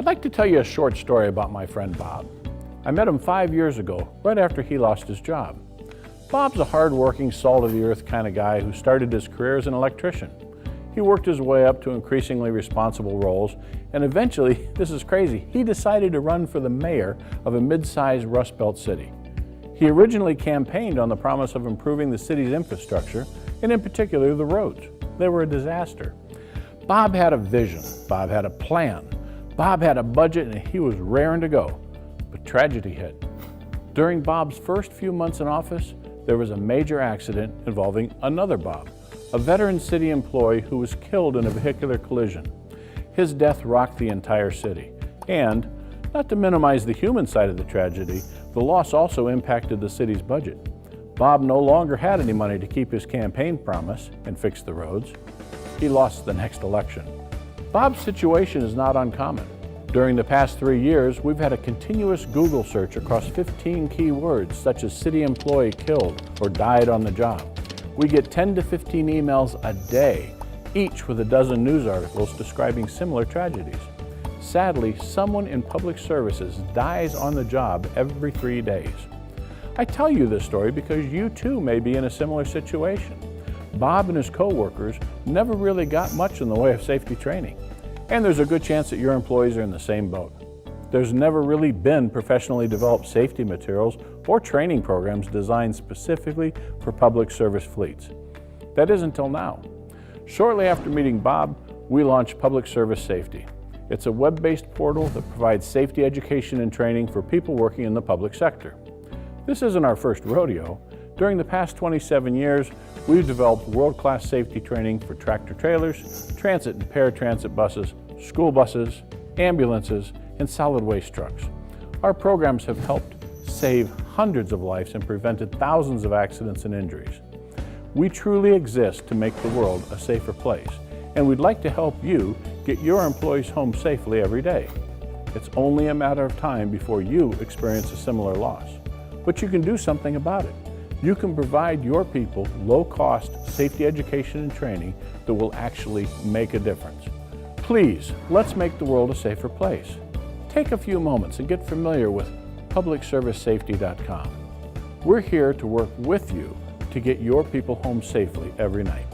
I'd like to tell you a short story about my friend Bob. I met him 5 years ago, right after he lost his job. Bob's a hard-working, salt-of-the-earth kind of guy who started his career as an electrician. He worked his way up to increasingly responsible roles, and eventually, this is crazy, he decided to run for the mayor of a mid-sized Rust Belt city. He originally campaigned on the promise of improving the city's infrastructure, and in particular the roads. They were a disaster. Bob had a vision, Bob had a plan, Bob had a budget, and he was raring to go. But tragedy hit. During Bob's first few months in office, there was a major accident involving another Bob, a veteran city employee who was killed in a vehicular collision. His death rocked the entire city. And, not to minimize the human side of the tragedy, the loss also impacted the city's budget. Bob no longer had any money to keep his campaign promise and fix the roads. He lost the next election. Bob's situation is not uncommon. During the past 3 years, we've had a continuous Google search across 15 keywords such as city employee killed or died on the job. We get 10 to 15 emails a day, each with a dozen news articles describing similar tragedies. Sadly, someone in public services dies on the job every 3 days. I tell you this story because you too may be in a similar situation. Bob and his co-workers never really got much in the way of safety training. And there's a good chance that your employees are in the same boat. There's never really been professionally developed safety materials or training programs designed specifically for public service fleets. That is until now. Shortly after meeting Bob, we launched Public Service Safety. It's a web-based portal that provides safety education and training for people working in the public sector. This isn't our first rodeo. During the past 27 years, we've developed world-class safety training for tractor-trailers, transit and paratransit buses, school buses, ambulances, and solid waste trucks. Our programs have helped save hundreds of lives and prevented thousands of accidents and injuries. We truly exist to make the world a safer place, and we'd like to help you get your employees home safely every day. It's only a matter of time before you experience a similar loss, but you can do something about it. You can provide your people low-cost safety education and training that will actually make a difference. Please, let's make the world a safer place. Take a few moments and get familiar with publicservicesafety.com. We're here to work with you to get your people home safely every night.